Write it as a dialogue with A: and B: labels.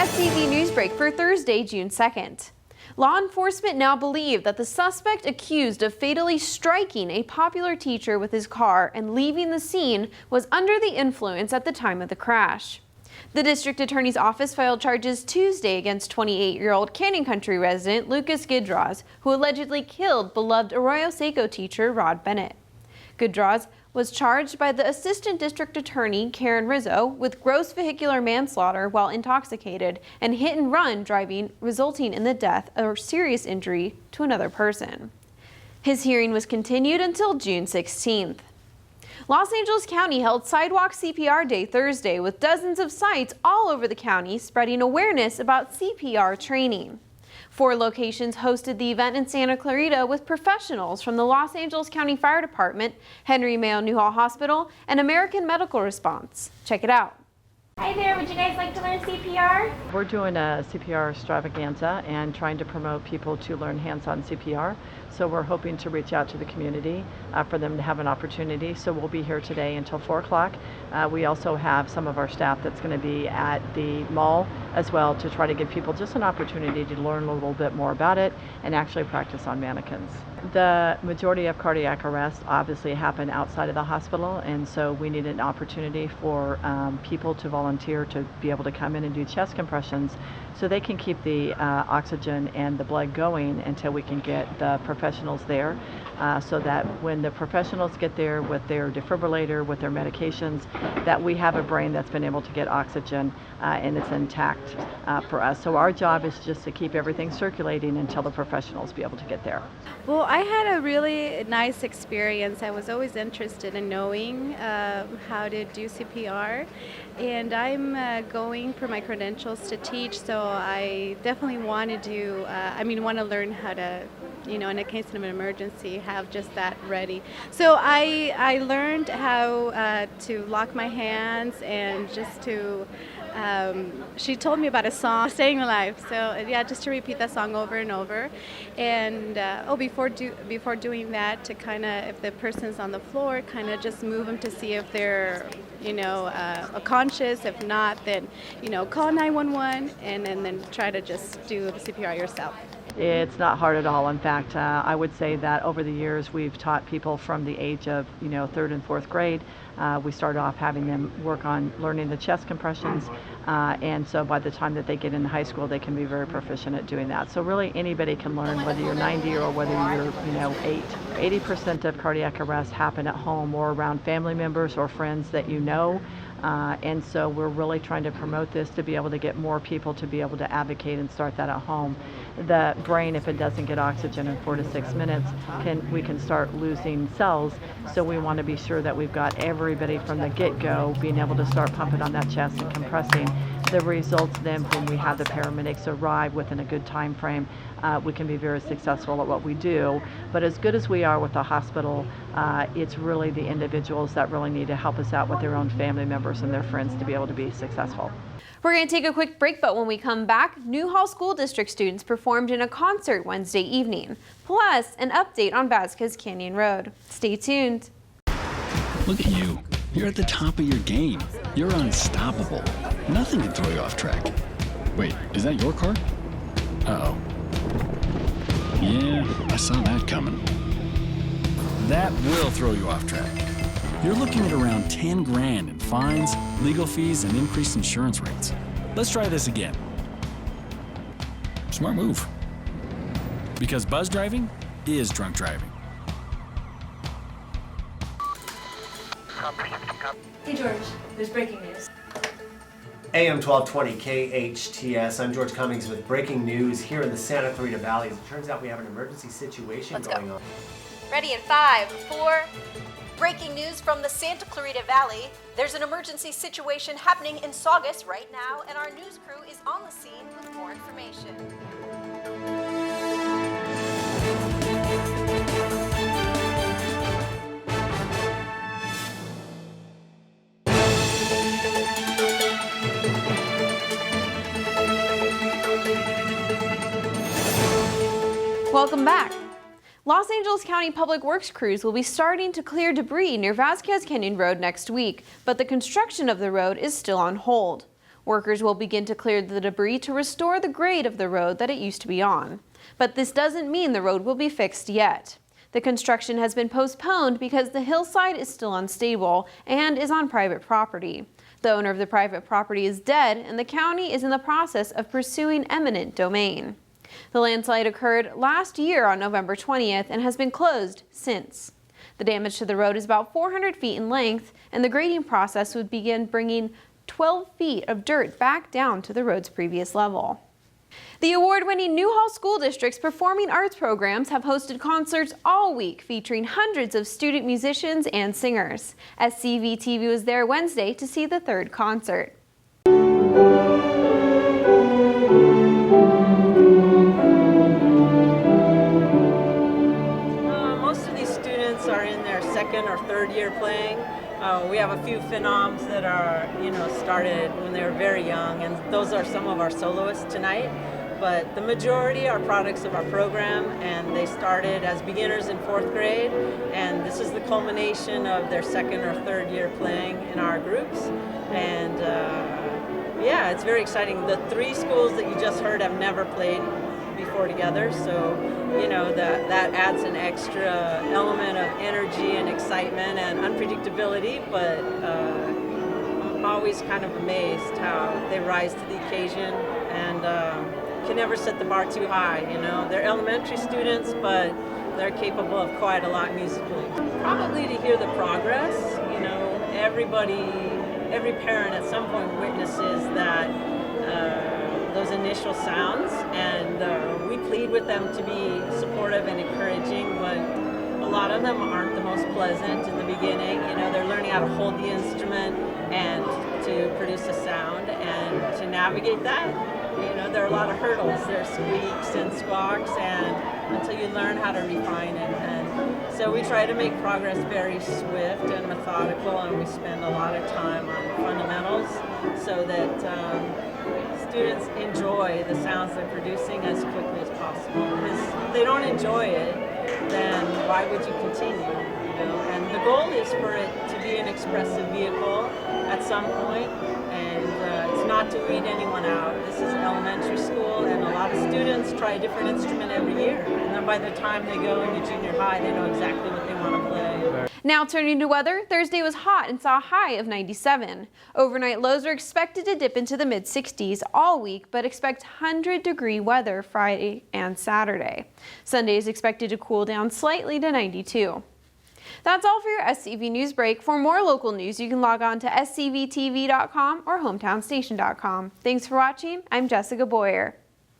A: SCV NewsBreak for Thursday, June 2nd. Law enforcement now believe that the suspect accused of fatally striking a popular teacher with his car and leaving the scene was under the influence at the time of the crash. The district attorney's office filed charges Tuesday against 28-year-old Canyon Country resident Lucas Gidraz, who allegedly killed beloved Arroyo Seco teacher Rod Bennett. Gidraz was charged by the assistant district attorney Karen Rizzo with gross vehicular manslaughter while intoxicated and hit-and-run driving, resulting in the death or serious injury to another person. His hearing was continued until June 16th. Los Angeles County held Sidewalk CPR Day Thursday with dozens of sites all over the county spreading awareness about CPR training. 4 locations hosted the event in Santa Clarita with professionals from the Los Angeles County Fire Department, Henry Mayo Newhall Hospital, and American Medical Response. Check it out.
B: Hi there, would you guys like to learn CPR?
C: We're doing a CPR extravaganza and trying to promote people to learn hands-on CPR. So we're hoping to reach out to the community for them to have an opportunity. So we'll be here today until 4 o'clock. We also have some of our staff that's going to be at the mall as well to try to give people just an opportunity to learn a little bit more about it and actually practice on mannequins. The majority of cardiac arrests obviously happen outside of the hospital, and so we need an opportunity for people to volunteer to be able to come in and do chest compressions so they can keep the oxygen and the blood going until we can get the professionals there, so that when the professionals get there with their defibrillator, with their medications, that we have a brain that's been able to get oxygen and it's intact for us. So our job is just to keep everything circulating until the professionals be able to get there.
D: Well, I had a really nice experience. I was always interested in knowing how to do CPR, and I'm going for my credentials to teach, so I definitely want to do, want to learn how to, in a case of an emergency, have just that ready. So I learned how to lock my hands and just to, she told me about a song, Staying Alive. So yeah, just to repeat that song over and over. And before doing that, to kind of, if the person's on the floor, kind of just move them to see if they're, conscious. If not, then, call 911 and then try to just do the CPR yourself.
C: It's not hard at all. In fact, I would say that over the years we've taught people from the age of 3rd and 4th grade. We started off having them work on learning the chest compressions, and so by the time that they get into high school, they can be very proficient at doing that. So really anybody can learn, whether you're 90 or whether you're 8. 80% of cardiac arrests happen at home or around family members or friends that you know. And so we're really trying to promote this to be able to get more people to be able to advocate and start that at home. The brain, if it doesn't get oxygen in 4 to 6 minutes, we can start losing cells. So we want to be sure that we've got everybody from the get-go being able to start pumping on that chest and compressing. The results then, when we have the paramedics arrive within a good time frame, we can be very successful at what we do. But as good as we are with the hospital, it's really the individuals that really need to help us out with their own family members and their friends to be able to be successful.
A: We're going to take a quick break, but when we come back, Newhall School District students performed in a concert Wednesday evening, plus an update on Vasquez Canyon Road. Stay tuned.
E: Look at you. You're at the top of your game. You're unstoppable. Nothing can throw you off track. Wait, is that your car? Uh-oh. Yeah, I saw that coming. That will throw you off track. You're looking at around 10 grand in fines, legal fees, and increased insurance rates. Let's try this again. Smart move. Because buzz driving is drunk driving.
F: Hey George, there's breaking news.
G: AM 1220 KHTS. I'm George Cummings with breaking news here in the Santa Clarita Valley. As it turns out we have an emergency situation going on.
H: Ready in 5, 4. Breaking news from the Santa Clarita Valley. There's an emergency situation happening in Saugus right now, and our news crew is on the scene with more information.
A: Welcome back. Los Angeles County Public Works crews will be starting to clear debris near Vasquez Canyon Road next week, but the construction of the road is still on hold. Workers will begin to clear the debris to restore the grade of the road that it used to be on. But this doesn't mean the road will be fixed yet. The construction has been postponed because the hillside is still unstable and is on private property. The owner of the private property is dead, and the county is in the process of pursuing eminent domain. The landslide occurred last year on November 20th and has been closed since. The damage to the road is about 400 feet in length, and the grading process would begin bringing 12 feet of dirt back down to the road's previous level. The award-winning Newhall School District's performing arts programs have hosted concerts all week featuring hundreds of student musicians and singers. SCV TV was there Wednesday to see the third concert.
I: Most of these students are in their second or third year playing. We have a few phenoms that are, started when they were very young, and those are some of our soloists tonight. But the majority are products of our program, and they started as beginners in 4th grade, and this is the culmination of their second or third year playing in our groups. And yeah, it's very exciting. The 3 schools that you just heard have never played before together, so that adds an extra element of energy and excitement and unpredictability, but I'm always kind of amazed how they rise to the occasion and can never set the bar too high. They're elementary students, but they're capable of quite a lot musically. Probably to hear the progress. Every parent at some point witnesses that those initial sounds, and we plead with them to be supportive and encouraging, but a lot of them aren't the most pleasant in the beginning. They're learning how to hold the instrument and to produce a sound, and to navigate that, there are a lot of hurdles. There are squeaks and squawks, and until you learn how to refine it. And so we try to make progress very swift and methodical, and we spend a lot of time on fundamentals so that students enjoy the sounds they're producing as quickly as possible. Because if they don't enjoy it, then why would you continue? And the goal is for it to be an expressive vehicle at some point, and it's not to weed anyone out. This is elementary school, and a lot of students try a different instrument every year, and then by the time they go into junior high, they know exactly what they want to play.
A: Now turning to weather, Thursday was hot and saw a high of 97. Overnight lows are expected to dip into the mid-60s all week, but expect 100-degree weather Friday and Saturday. Sunday is expected to cool down slightly to 92. That's all for your SCV News Break. For more local news, you can log on to scvtv.com or hometownstation.com. Thanks for watching. I'm Jessica Boyer.